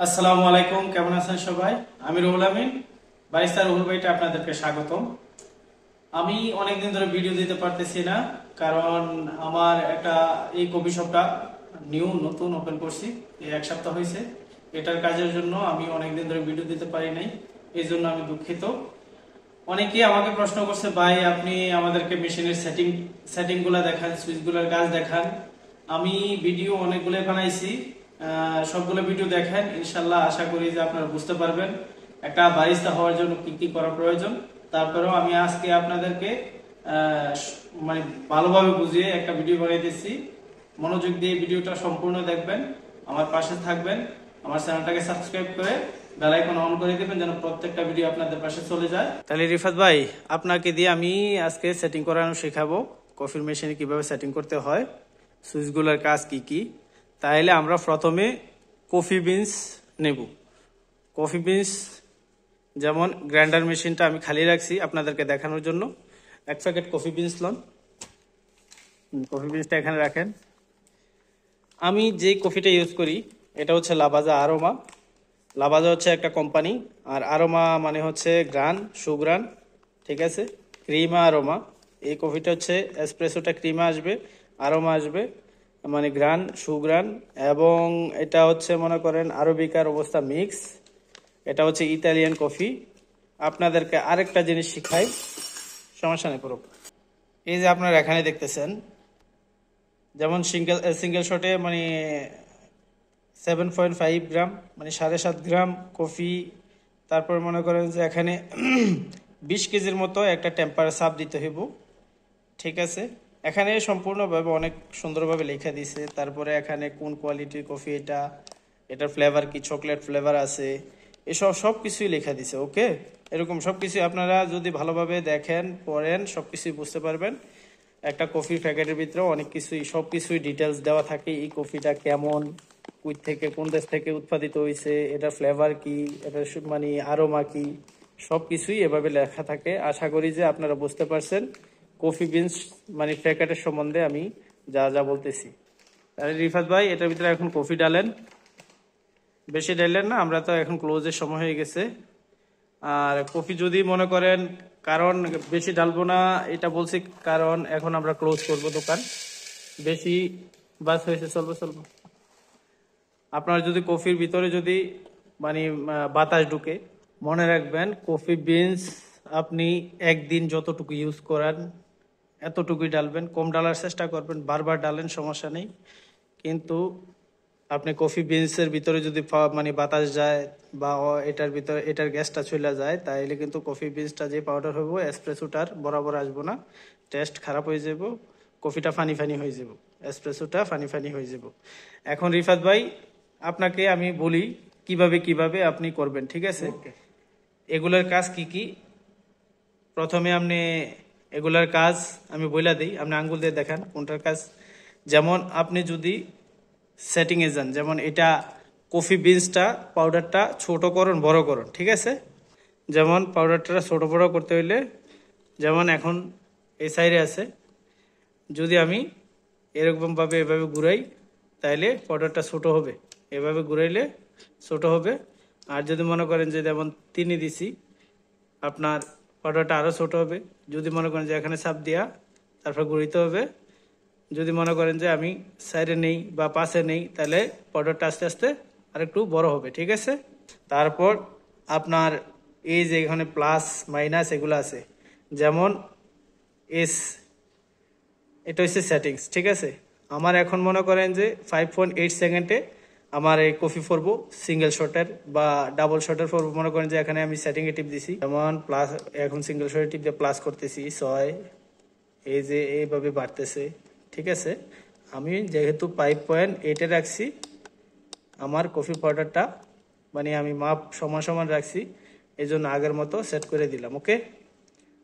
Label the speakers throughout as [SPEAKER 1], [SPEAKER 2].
[SPEAKER 1] আসসালামু আলাইকুম, কেমন আছেন সবাই? আমি রুহুল আমিন, বারিস্তা রুহুল ভাইটা আপনাদেরকে স্বাগতম। আমি অনেকদিন ধরে ভিডিও দিতে পারতেছি না, কারণ আমার একটা এই কফি শপটা নতুন ওপেন করছি, এই এক সপ্তাহ হয়েছে। এটার কাজের জন্য আমি অনেকদিন ধরে ভিডিও দিতে পারি নাই, এই জন্য আমি দুঃখিত। অনেকেই আমাকে প্রশ্ন করছে, ভাই আপনি আমাদেরকে মেশিনের সেটিং গুলা দেখান, সুইচ গুলার কাজ দেখান। আমি ভিডিও অনেকগুলো বানাইছি, সবগুলো ভিডিও দেখেন, ইনশাল্লাহ আশা করি যে আপনারা বুঝতে পারবেন একটা বারিস্তা হওয়ার জন্য কি কি করা প্রয়োজন। তারপরেও আমি আজকে আপনাদেরকে মানে ভালোভাবে বুঝিয়ে একটা ভিডিও বানাইতেছি। মনোযোগ দিয়ে ভিডিওটা সম্পূর্ণ দেখবেন, আমার পাশে থাকবেন, আমার চ্যানেলটাকে সাবস্ক্রাইব করে বেল আইকন অন করে দিবেন যেন প্রত্যেকটা ভিডিও আপনাদের পাশে চলে যায়। তাহলে রিফাত ভাই, আপনাকে দিয়ে আমি আজকে সেটিং করানো শেখাবো, কফির মেশিনে কিভাবে সেটিং করতে হয়, সুইচগুলোর কাজ কি কি। তাহলে আমরা প্রথমে কফি বিনস নেব। কফি বিনস, যেমন গ্রাইন্ডার মেশিনটা আমি খালি রাখছি আপনাদেরকে দেখানোর জন্য। এক প্যাকেট কফি বিনস লন, কফি বিনসটা এখানে রাখেন। আমি যে কফিটা ইউজ করি এটা হচ্ছে লাভাজা আরোমা। লাভাজা হচ্ছে একটা কোম্পানি, আর আরোমা মানে হচ্ছে গ্রান, সুগ্রান, ঠিক আছে। ক্রিমা আরোমা, এই কফিটা হচ্ছে এসপ্রেসোটা ক্রিমা আসবে, আরোমা আসবে, মানে গ্রান, সুগ্রান। এবং এটা হচ্ছে মনে করেন আরবিকার অবস্থা মিক্স। এটা হচ্ছে ইতালিয়ান কফি। আপনাদেরকে আরেকটা জিনিস শিখাই, সমস্যা নেই পুরো। এই যে আপনারা এখানে দেখতেছেন, যেমন সিঙ্গেল শটে মানে 7.5 গ্রাম, মানে 7.5 গ্রাম কফি। তারপর মনে করেন যে এখানে 20 কেজির মতো একটা টেম্পার সাপ দিতে হইব, ঠিক আছে। এখানে সম্পূর্ণভাবে অনেক সুন্দরভাবে লেখা দিছে। তারপরে এখানে কোন কোয়ালিটির কফি এটা, এটার ফ্লেভার কি, চকলেট ফ্লেভার আছে, এসব সব কিছুই লেখা দিছে। ওকে, এরকম সব কিছু আপনারা যদি ভালোভাবে দেখেন, পড়েন, সব কিছুই বুঝতে পারবেন। একটা কফি প্যাকেটের ভিতরে অনেক কিছুই, সব কিছুই ডিটেলস দেওয়া থাকে। এই কফিটা কেমন, কই থেকে, কোন দেশ থেকে উৎপাদিত হয়েছে, এটার ফ্লেভার কি, এটার মানে আরোমা কি, সব কিছুই এভাবে লেখা থাকে। আশা করি যে আপনারা বুঝতে পারছেন কফি বিনস মানে প্যাকেটের সম্বন্ধে আমি যা যা বলতেছি। তাহলে রিফাত ভাই, এটার ভিতরে এখন কফি ডালেন, বেশি ডালেন না, আমরা তো এখন ক্লোজের সময় হয়ে গেছে। আর কফি যদি মনে করেন, কারণ বেশি ডালবো না এটা বলছি, কারণ এখন আমরা ক্লোজ করব দোকান, বেশি বাস হয়েছে, চলবো চলবো। আপনার যদি কফির ভিতরে যদি মানে বাতাস ঢুকে, মনে রাখবেন কফি বিনস আপনি একদিন যতটুকু ইউজ করেন এতটুকুই ডালবেন, কম ডালার চেষ্টা করবেন। বারবার ডালেন, সমস্যা নেই, কিন্তু আপনি কফি বিনসের ভিতরে যদি মানে বাতাস যায় বা এটার ভিতরে এটার গ্যাসটা চলে যায়, তাহলে কিন্তু কফি বিনসটা যে পাউডার হইব এসপ্রেসোটার বরাবর আসবো না, টেস্ট খারাপ হয়ে যাব, কফিটা ফানি ফানি হয়ে যাব, এসপ্রেসোটা ফানি ফানি হয়ে যাব। এখন রিফাত ভাই, আপনাকে আমি বলি কিভাবে কিভাবে আপনি করবেন, ঠিক আছে। এগুলোর কাজ কি কি, প্রথমে আপনি এগুলার কাজ আমি বইলা দিই, আপনি আঙ্গুল দিয়ে দেখান কোনটার কাজ। যেমন আপনি যদি সেটিংয়ে যান, যেমন এটা কফি বিনসটা পাউডারটা ছোট করুন বড় করুন, ঠিক আছে। যেমন পাউডারটা ছোট বড় করতে হইলে, যেমন এখন এই সাইডে আছে, যদি আমি এরকমভাবে এভাবে ঘুরাই তাহলে পাউডারটা ছোট হবে, এভাবে ঘুরাইলে ছোট হবে। আর যদি মনে করেন যে যেমন তিনি দিছি, আপনার পাউডারটা আরও ছোট হবে। যদি মনে করেন যে এখানে চাপ দিয়া তারপর ঘুরাইতে হবে। যদি মনে করেন যে আমি সাইডে নেই বা পাশে নেই, তাহলে পাউডারটা আস্তে আস্তে আরেকটু বড় হবে, ঠিক আছে। তারপর আপনার এই যে এখানে প্লাস মাইনাস এগুলো আছে, যেমন এস, এটা হচ্ছে সেটিংস, ঠিক আছে। আমার এখন মনে করেন যে 5.8 সেকেন্ডে আমার এই কফি পরবো সিঙ্গেল শটের বা ডাবল শটের পরবো। মনে করেন যে এখানে আমি সেটিংয়ে টিপ দিছি, যেমন প্লাস, এখন সিঙ্গেল শটের টিপ দিয়ে প্লাস করতেছি 6, এই যে এইভাবে বাড়তেছে, ঠিক আছে। আমি যেহেতু 5.8-এ রাখছি আমার কফি পাউডারটা, মানে আমি মাপ সমান সমান রাখছি, এই জন্য আগের মতো সেট করে দিলাম। ওকে,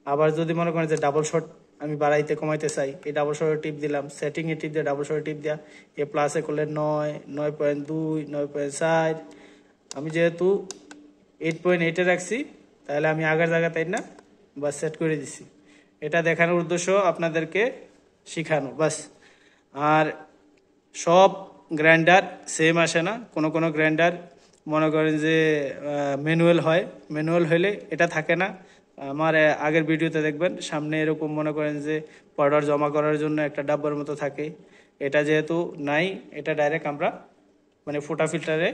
[SPEAKER 1] আবার যদি মনে করেন যে ডাবল শট আমি বাড়াইতে কমাইতে চাই, এই ডাবল শটের টিপ দিলাম, সেটিংয়ে টিপ দিয়ে ডাবল শটের টিপ দেওয়া, এ প্লাসে করলে 9, 9.2, 9.4। আমি যেহেতু 8.8-এ রাখছি, তাহলে আমি আগের জায়গাটাই না বাস সেট করে দিছি। এটা দেখানোর উদ্দেশ্য আপনাদেরকে শিখানো, বাস। আর সব গ্রাইন্ডার সেম আসে না, কোনো কোনো গ্রাইন্ডার মনে করেন যে ম্যানুয়াল হয়, ম্যানুয়াল হলে এটা থাকে না। আমার আগের ভিডিওতে দেখবেন সামনে এরকম মনে করেন যে পাউডার জমা করার জন্য একটা ডাব্বার মতো থাকে। এটা যেহেতু নাই, এটা ডাইরেক্ট আমরা মানে ফোটা ফিল্টারে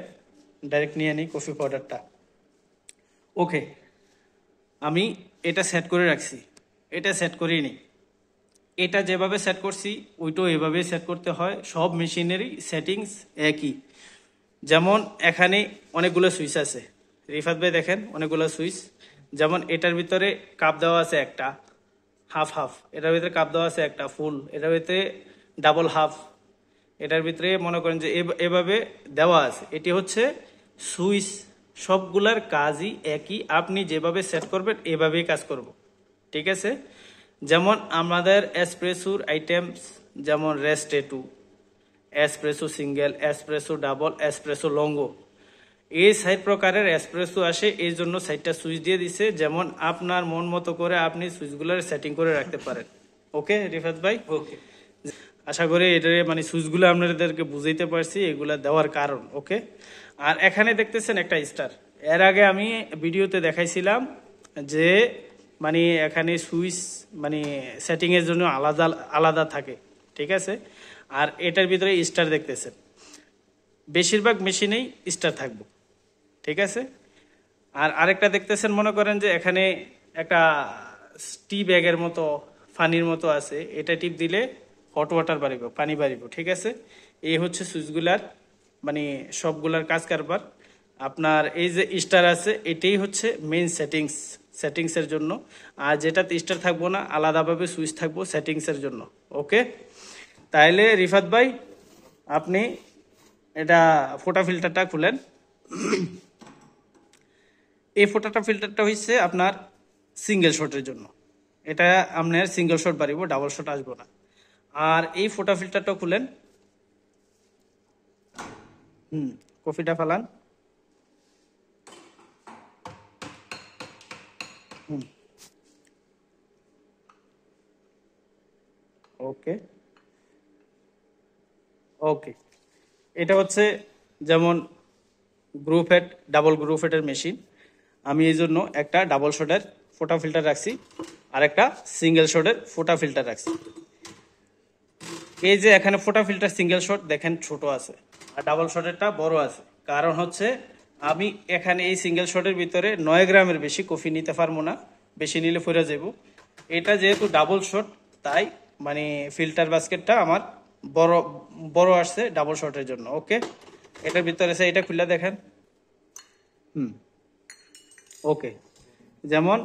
[SPEAKER 1] ডাইরেক্ট নিয়ে নিই কফি পাউডারটা। ওকে, আমি এটা সেট করে রাখছি, এটা সেট করিয়ে নিই। এটা যেভাবে সেট করছি ওইটাও এভাবে সেট করতে হয়, সব মেশিনেরই সেটিংস একই। যেমন এখানে অনেকগুলো সুইচ আছে, রিফাত ভাই দেখেন অনেকগুলো সুইচ। যেমন এটার ভিতরে কাপ দেওয়া আছে একটা, হাফ হাফ, এটার ভিতরে কাপ দেওয়া আছে একটা ফুল, এটার ভিতরে ডাবল হাফ, এটার ভিতরে মনে করেন যে এভাবে দেওয়া আছে। এটি হচ্ছে সুইচ, সবগুলার কাজই একই, আপনি যেভাবে সেট করবেন এভাবেই কাজ করব, ঠিক আছে। যেমন আমাদের এসপ্রেসোর আইটেমস, যেমন ristretto, espresso single, espresso double, espresso lungo, এই 6 প্রকারের এসপ্রেসো আসে। এই জন্য 6টা সুইচ দিয়ে দিছে, যেমন আপনার মন মতো করে আপনি সুইচগুলোর সেটিং করে রাখতে পারেন। ওকে রিফাত ভাই,
[SPEAKER 2] ওকে।
[SPEAKER 1] আশা করি এটা মানে সুইচগুলো আপনাদেরকে বুঝাইতে পারছি এগুলা দেওয়ার কারণ। ওকে, আর এখানে দেখতেছেন একটা স্টার। এর আগে আমি ভিডিওতে দেখাইছিলাম যে মানে এখানে সুইচ মানে সেটিংয়ের জন্য আলাদা আলাদা থাকে, ঠিক আছে। আর এটার ভিতরে স্টার দেখতেছেন, বেশিরভাগ মেশিনেই স্টার থাকবো, ঠিক আছে। আর আরেকটা দেখতেছেন মনে করেন যে এখানে একটা টি ব্যাগের মতো পানির মতো আছে, এটা টিপ দিলে হট ওয়াটার বাড়িব, পানি বাড়িব, ঠিক আছে। এই হচ্ছে সুইচগুলার মানে সবগুলার কাজ কারবার। আপনার এই যে স্টার আছে এটাই হচ্ছে মেইন সেটিংসের জন্য। আর যেটাতে স্টার থাকবো না আলাদাভাবে সুইচ থাকবো সেটিংসের জন্য। ওকে, তাইলে রিফাত ভাই আপনি এটা ফোটা ফিল্টারটা খুলেন। এই ফোটাটা ফিল্টারটা হচ্ছে আপনার সিঙ্গেল শটের জন্য, এটা আপনার সিঙ্গেল শট বাড়িব, ডাবল শট আসবো না। আর এই ফোটা ফিল্টারটা খুলেন, কফিটা ফেলান, ওকে ওকে। এটা হচ্ছে যেমন গ্রুপ হেড, ডাবল গ্রুপ হেডের মেশিন। আমি এই জন্য একটা ডাবল শটের ফোটা ফিল্টার রাখছি আর একটা সিঙ্গেল শটের ফোটা ফিল্টার রাখছি। এই যে এখানে ফোটা ফিল্টার সিঙ্গেল শট দেখেন ছোট আছে আর ডাবল শটেরটা বড় আছে, কারণ হচ্ছে আমি এখানে এই সিঙ্গেল শটের ভিতরে 9 গ্রামের বেশি কফি নিতে পারবো না, বেশি নিলে ফিরে যাব। এটা যেহেতু ডাবল শট তাই মানে ফিল্টার বাস্কেটটা আমার বড় বড় আসছে ডাবল শটের জন্য। ওকে, এটার ভিতরে আছে, এটা খুলে দেখেন। ওকে, যেমন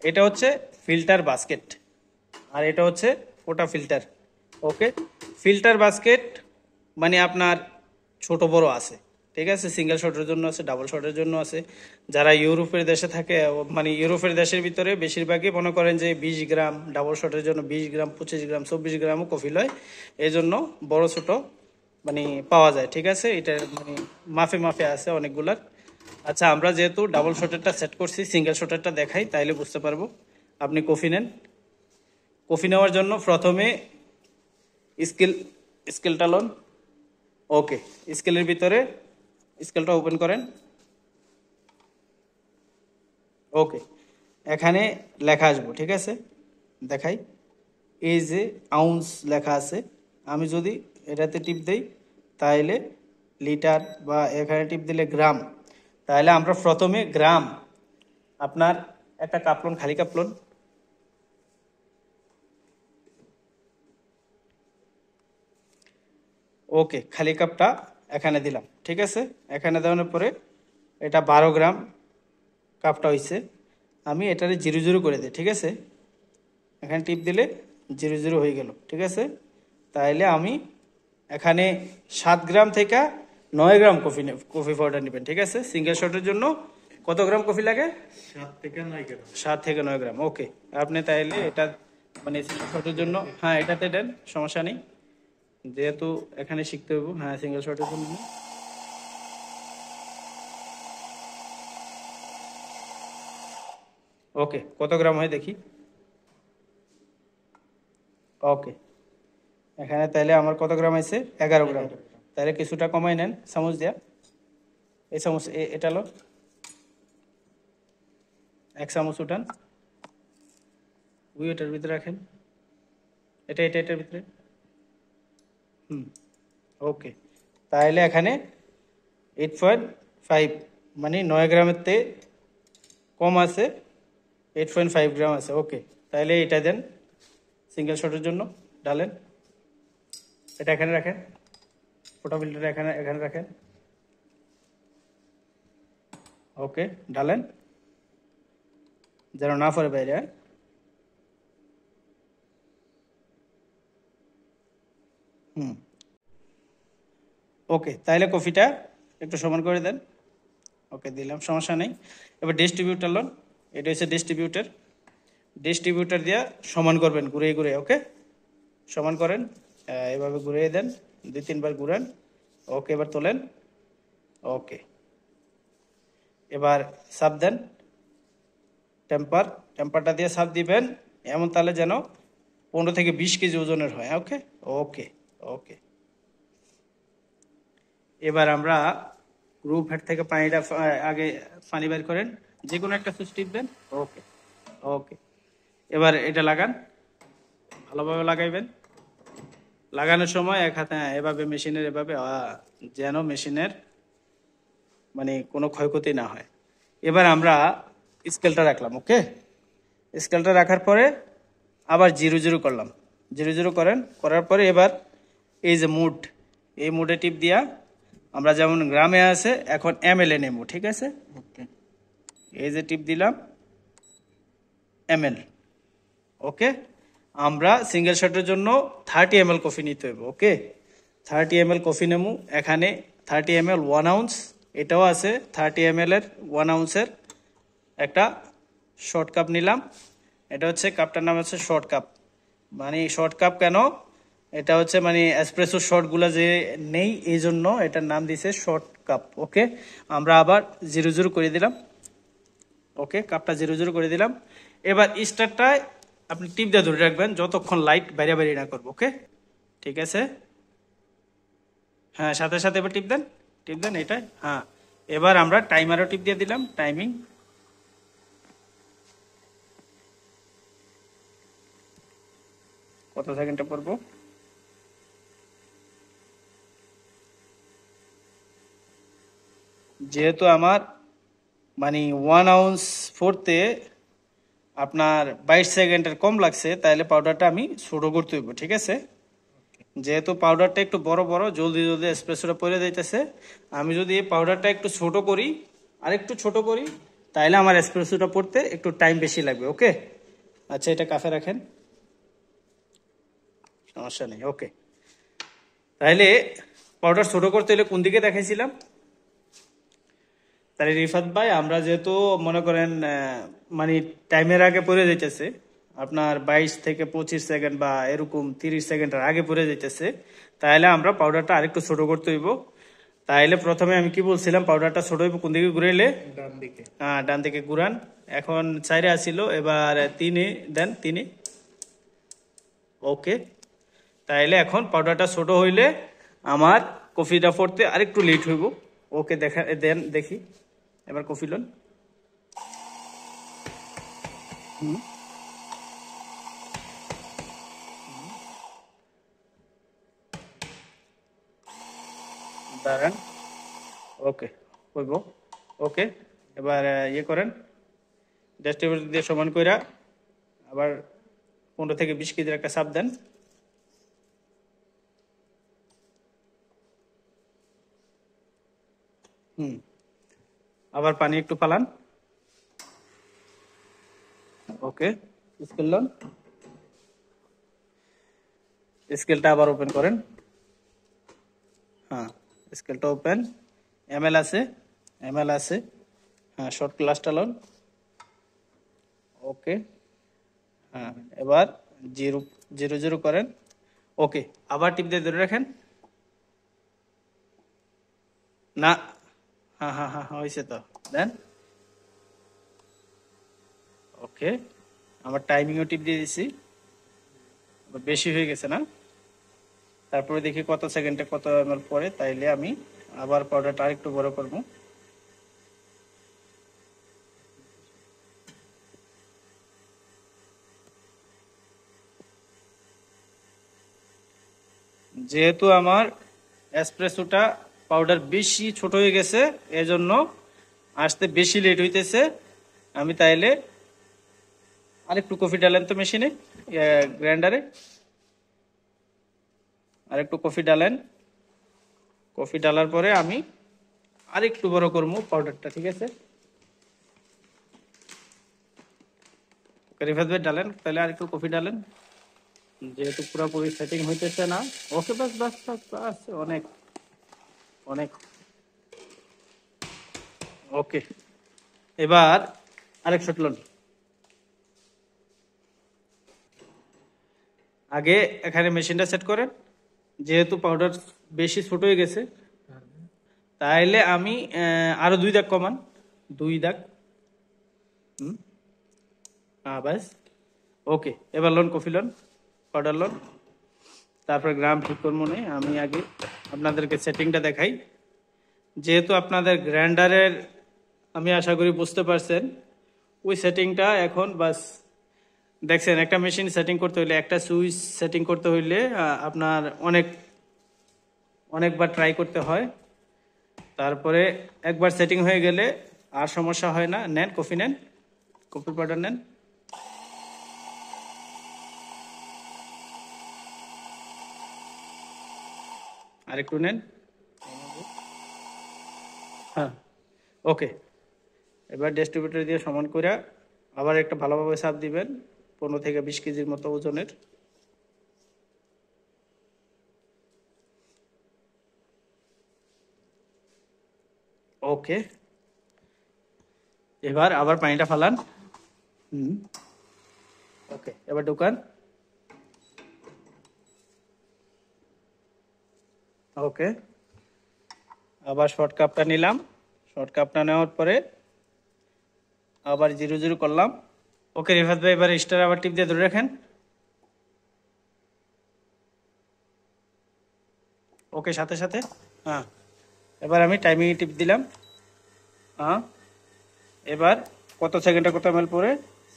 [SPEAKER 1] এটা হচ্ছে ফিল্টার বাস্কেট আর এটা হচ্ছে ফোটা ফিল্টার। ওকে, ফিল্টার বাস্কেট মানে আপনার ছোট বড় আছে, ঠিক আছে। সিঙ্গেল শটের জন্য আছে, ডাবল শটের জন্য আছে। যারা ইউরোপের দেশে থাকে মানে ইউরোপের দেশের ভিতরে বেশিরভাগই মনে করেন যে 20 গ্রাম, ডাবল শটের জন্য 20 গ্রাম, 25 গ্রাম, 24 গ্রামও কফি লয়। এই জন্য বড় ছোট মানে পাওয়া যায়, ঠিক আছে। এটা মানে মাফে মাফে আছে অনেকগুলার। আচ্ছা, আমরা যেহেতু ডাবল শটেরটা সেট করছি, সিঙ্গেল শটেরটা দেখাই তাইলে বুঝতে পারবো। আপনি কফি নেন, কফি নেওয়ার জন্য প্রথমে স্কেলটা লন। ওকে, স্কেলের ভিতরে স্কেলটা ওপেন করেন। ওকে, এখানে লেখা আসবো, ঠিক আছে। দেখাই, এই যে আউন্স লেখা আছে, আমি যদি এটাতে টিপ দেই তাহলে লিটার, বা এখানে টিপ দিলে গ্রাম। তাহলে আমরা প্রথমে গ্রাম, আপনার একটা কাপলন, খালি কাপলন, ওকে, খালি কাপটা এখানে দিলাম, ঠিক আছে। এখানে দেওয়ানোর পরে এটা 12 গ্রাম কাপটা হয়েছে, আমি এটারে 0 0 করে দিই, ঠিক আছে। এখানে টিপ দিলে 0 0 হয়ে গেল, ঠিক আছে। তাইলে আমি এখানে 7 গ্রাম থেকে 9 গ্রাম কফি পাউডার নেবেন, ঠিক আছে। সিঙ্গেল শটের জন্য কত গ্রাম কফি লাগে?
[SPEAKER 2] 7 থেকে 9 গ্রাম।
[SPEAKER 1] 7 থেকে 9 গ্রাম। ওকে, আপনি তাইলে এটা মানে সিঙ্গেল শটের জন্য, হ্যাঁ এটাতে দেন, সমস্যা নেই, যেহেতু এখানে শিখতে হইব। হ্যাঁ, সিঙ্গেল শটের জন্য ওকে, কত গ্রাম হয় দেখি। ওকে, এখানে তাহলে আমার কত গ্রাম আছে? 11 গ্রাম। তাহলে কিছুটা কমাই নেন চামচ দিয়া, এই চামচ এটা লো, 1 চামচ উঠান, এটার ভিতরে রাখেন, এটার ভিতরে। ওকে, তাহলে এখানে 8.5 মানে 9 গ্রামের তে কম আছে, 8.5 গ্রাম আছে। ওকে, তাহলে এটা দেন সিঙ্গেল শটের জন্য, ঢালেন। এটা এখানে রাখেন, ফোটা ফিল্টার এখানে রাখেন। ওকে, ঢালেন যেন না পড়ে বাইরে। ওকে, তাহলে কফিটা একটু সমান করে দেন। ওকে, দিলাম, সমস্যা নেই। এবার ডিস্ট্রিবিউটার লন, এটা হচ্ছে ডিস্ট্রিবিউটার দিয়ে সমান করবেন, ঘুরে ঘুরে। ওকে, সমান করেন, এভাবে ঘুরিয়ে দেন, 2-3 বার ঘুরান। ওকে, এবার তোলেন। ওকে, এবার সাপ দেন, টেম্পারটা দিয়ে সাপ দিবেন এমন তাহলে যেন 15 থেকে 20 কেজি ওজনের হয়। ওকে ওকে ওকে, এবার আমরা গ্রুপ হেড থেকে পানিটা আগে পানি বের করেন, যে কোনো একটা সুইচ টিপবেন। ওকে ওকে, এবার এটা লাগান, ভালোভাবে লাগাইবেন। লাগানোর সময় এক হাতে এভাবে মেশিনের এভাবে যেন মেশিনের মানে কোনো ক্ষয়ক্ষতি না হয়। এবার আমরা স্কেলটা রাখলাম। ওকে, স্কেলটা রাখার পরে আবার 0-0 করলাম, 0-0 করার পরে এবার এই যে মুড, এই মুডে টিপ দিয়া আমরা যেমন গ্রামে আছে এখন ml এ নেব। ঠিক আছে, এই যে টিপ দিলাম ml। ওকে, আমরা সিঙ্গেল শটের জন্য 30 ml কফি নিতে হবে। ওকে, 30 ml কফি নেবো। এখানে 30 ml 1 আউন্স, এটাও আছে 30 ml এর 1 আউন্সের একটা শর্ট কাপ নিলাম। এটা হচ্ছে কাপটার নাম হচ্ছে শর্ট কাপ। মানে শর্ট কাপ কেন, এটা হচ্ছে মানে এসপ্রেসো শর্টগুলো যে নেই এই জন্য এটার নাম দিয়েছে শর্ট কাপ। ওকে, আমরা আবার 0-0 করে দিলাম। ওকে, কাপটা 0-0 করে দিলাম। এবার স্টারটায় আপনি টিপ দিয়ে ধরে রাখবেন যতক্ষণ লাইট বাইরে বাইরে না করবো। ওকে, ঠিক আছে। হ্যাঁ, সাথে সাথে এবার টিপ দেন এটাই। হ্যাঁ, এবার আমরা টাইমারও টিপ দিয়ে দিলাম, টাইমিং। কত সেকেন্ডে পড়বো, যেহেতু আমার মানে 1 আউন্স পড়তে আপনার 22 সেকেন্ডের কম লাগছে, তাহলে পাউডারটা আমি ছোট করতে হইব। ঠিক আছে, যেহেতু পাউডারটা একটু বড় বড় জলদি জলদি এসপ্রেসোটা পড়ে যাইতেছে, আমি যদি এই পাউডারটা একটু ছোট করি, আর একটু ছোট করি, তাহলে আমার এসপ্রেসোটা পড়তে একটু টাইম বেশি লাগবে। ওকে, আচ্ছা, এটা কাফে রাখেন, সমস্যা নেই। ওকে, তাহলে পাউডার ছোট করতে হলে কোন দিকে দেখাইছিলাম, তাহলে রিফাত ভাই আমরা যেহেতু মনে করেন মানে টাইমের আগে পড়ে যাইতেছে, আপনার 22 থেকে 25 সেকেন্ড বা এরকম 30 সেকেন্ডের আগে পড়ে যাইতেছে, তাহলে আমরা পাউডারটা আরেকটু ছোট করতে হইব। তাহলে প্রথমে আমি কি বলছিলাম, পাউডারটা ছোট হইব কোন দিকে ঘুরাইলে, ডান দিকে। হ্যাঁ, ডান দিকে ঘুরান। এখন 4 আসিল, এবার 3 দেন, 3। ওকে, তাইলে এখন পাউডারটা ছোট হইলে আমার কফিটা পড়তে আরেকটু লেট হইব। ওকে, দেন দেখি, এবার কফি লন। দাঁড়ান। ওকে, হইব। ওকে, এবার ইয়ে করেন, ডিস্ট্রিবিউটর দিয়ে সমান কইরা আবার 15 থেকে 20 কেজির একটা চাপ দেন। আবার পানি একটু ফালান। ওকে, স্কেল লন, স্কেলটা আবার ওপেন করেন। হ্যাঁ, স্কেলটা ওপেন, ml আছে। হ্যাঁ, শর্ট গ্লাসটা লন। ওকে, হ্যাঁ, এবার 0-0 করেন। ওকে, আবার টিপ দিয়ে ধরে রাখেন। না, হ্যাঁ হ্যাঁ হ্যাঁ হয়েছে তো, দেন। ওকে, আমার টাইমিংও টিপ দিয়ে দিছি, বেশি হয়ে গেছে না। তারপরে দেখি কত সেকেন্ডে কত ml পরে, তাইলে আমি আবার পাউডারটা আরেকটু বড় করবো। যেহেতু আমার এসপ্রেসোটা পাউডার বেশি ছোট হয়ে গেছে, এজন্য আসতে বেশি লেট হইতেছে। আমি তাইলে আরেকটু কফি ডালেন তো মেশিনে, গ্রাইন্ডারে আরেকটু কফি ডালেন। কফি ডালার পরে আমি আরেকটু বড় করবো পাউডারটা, ঠিক আছে? রিফাত ভাই ডালেন, তাহলে আরেকটু কফি ডালেন, যেহেতু পুরোপুরি সেটিং হইতেছে না। ওকে, বাস বাস বাস বাস, অনেক অনেক। ওকে, এবার আরেক শট লোন। আগে এখানে মেশিনটা সেট করেন, যেহেতু পাউডার বেশি ছোট হয়ে গেছে, তাইলে আমি আরো 2 দাগ কমান, 2 দাগ। হ্যাঁ বাস। ওকে, এবার loan coffee loan, powder loan, তারপর গ্রাম ঠিক করবো। আমি আগে আপনাদেরকে সেটিংটা দেখাই। যেহেতু আপনাদের গ্রাইন্ডারের, আমি আশা করি বুঝতে পারছেন, ওই সেটিংটা এখন বাস দেখছেন। একটা মেশিন সেটিং করতে হইলে, একটা সুইচ সেটিং করতে হইলে আপনার অনেকবার ট্রাই করতে হয়। তারপরে একবার সেটিং হয়ে গেলে আর সমস্যা হয় না। নেন কফি, নেন কফি পাউডার, নেন। আরেকটু নেন। হ্যাঁ, ওকে। এবার ডিস্ট্রিবিউটর দিয়ে সমান করে আবার একটা ভালোভাবে চাপ দিবেন, 15 থেকে 20 কেজির মতো ওজনের। ওকে, এবার আবার পানিটা ফালান। ওকে, এবার ঢুকান। ওকে, আবার শর্ট কাপটা নিলাম। শর্ট কাপটা নেওয়ার পরে আবার 0 0 করলাম। ওকে রিফাত ভাই, এবার স্টার আবার টিপ দিয়ে ধরে রাখেন। ওকে, সাথে সাথে। হ্যাঁ, এবার আমি টাইমিং টিপ দিলাম। হ্যাঁ, এবার কত সেকেন্ডে কত ml পরে?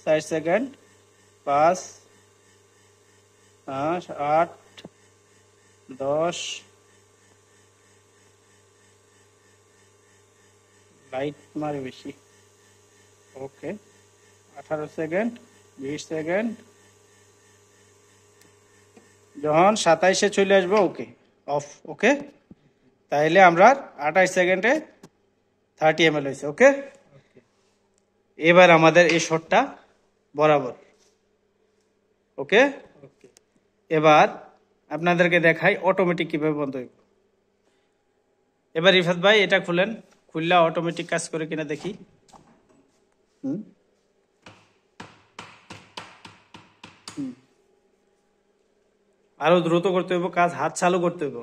[SPEAKER 1] 60 সেকেন্ড, 5, 8, 10, লাইট মারে বেশি। ওকে, 18 সেকেন্ড, 20 সেকেন্ড, যখন 27-এ চলে আসবো ওকে অফ। ওকে, তাইলে আমরা 28 সেকেন্ডে 30 ml হয়েছে। ওকে, এবার আমাদের এই শটটা বরাবর। ওকে, এবার আপনাদেরকে দেখাই অটোমেটিক কিভাবে বন্ধ হইব। এবার রিফাত ভাই এটা খুলেন, খুললা অটোমেটিক কাজ করে কিনা দেখি। আরো দ্রুত করতে হইব কাজ, হাত চালু করতে হইব।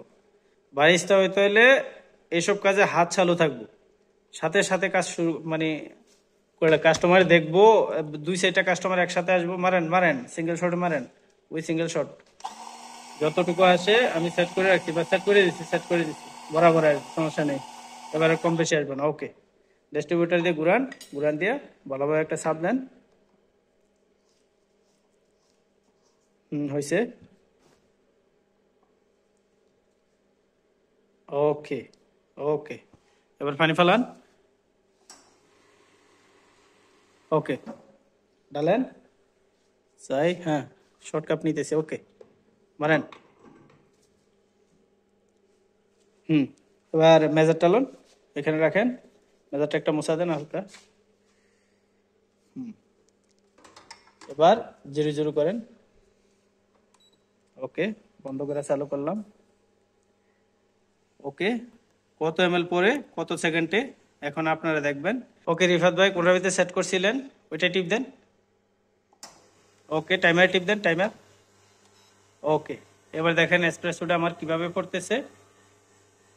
[SPEAKER 1] বারিস্তা হইতে হইলে এইসব কাজে হাত চালু থাকবো, সাথে সাথে কাজ শুরু, মানে কাস্টমার দেখবো 2-4টা কাস্টমার একসাথে আসবো। মারেন মারেন, সিঙ্গেল শট মারেন, ওই সিঙ্গেল শট যতটুকু আসে আমি সেট করে রাখছি বা সেট করে দিচ্ছি বরাবর, সমস্যা নেই। এবারে কম বেশি আসবে না। ওকে, ডিস্ট্রিবিউটার দিয়ে ঘুরান, ঘুরান দিয়ে ভালোভাবে একটা চাপ দেন। হয়েছে। ওকে, ওকে, এবার পানি ফালান। ওকে, ডালেন চাই। হ্যাঁ, শর্ট কাপ নিতেছে। ওকে, মারেন। এবার মেজারটা লোন, এখানে রাখেন। মেজারটা একটা মোছা দেন হালকা। এবার 0 0 করেন। ওকে, বন্ধ করে চালু করলাম। ওকে, কত ml পরে কত সেকেন্ডে এখন আপনারা দেখবেন। ওকে রিফাত ভাই, কোনটার ভিতরে সেট করছিলেন ওইটা টিপ দেন। ওকে, টাইমার টিপ দেন, টাইমার। ওকে, এবার দেখেন এসপ্রেসোটা আমার কিভাবে পড়তেছে।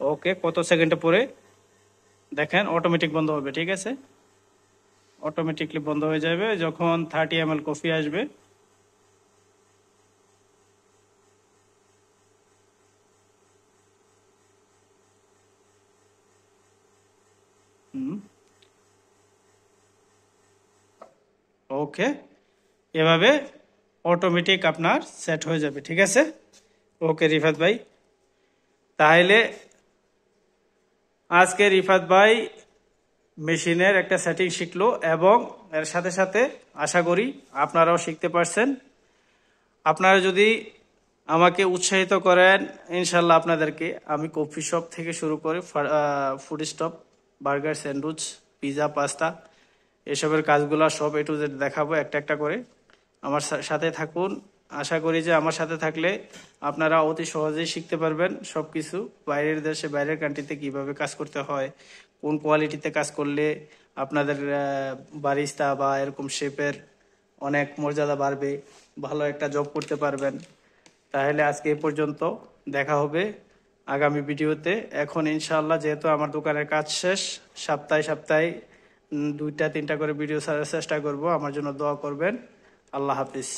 [SPEAKER 1] ওকে, কত সেকেন্ডে পরে দেখেন অটোমেটিক বন্ধ হবে। ঠিক আছে, অটোমেটিকলি বন্ধ হয়ে যাবে যখন 30 ml কফি আসবে। ওকে, এভাবে অটোমেটিক আপনার সেট হয়ে যাবে। ঠিক আছে। ওকে রিফাত ভাই, তাহলে আজকে রিফাত ভাই মেশিনের একটা সেটিং শিখলো এবং এর সাথে সাথে আশা করি আপনারাও শিখতে পারছেন। আপনারা যদি আমাকে উৎসাহিত করেন, ইনশাল্লাহ আপনাদেরকে আমি কফি শপ থেকে শুরু করে food stop, burger, sandwich, pizza, pasta এসবের কাজগুলো সব A to Z দেখাবো একটা একটা করে। আমার সাথে থাকুন। আশা করি যে আমার সাথে থাকলে আপনারা অতি সহজেই শিখতে পারবেন সব কিছু। বাইরের দেশে, বাইরের কান্ট্রিতে কিভাবে কাজ করতে হয়, কোন কোয়ালিটিতে কাজ করলে আপনাদের বারিস্তা বা এরকম শেফের অনেক মর্যাদা বাড়বে, ভালো একটা জব করতে পারবেন। তাহলে আজকে এই পর্যন্ত, দেখা হবে আগামী ভিডিওতে। এখন ইনশাআল্লাহ যেহেতু আমার দোকানের কাজ শেষ, সপ্তাহে সপ্তাহে 2টা 3টা করে ভিডিও ছাড়ার চেষ্টা করব। আমার জন্য দোয়া করবেন। আল্লাহ হাফিজ।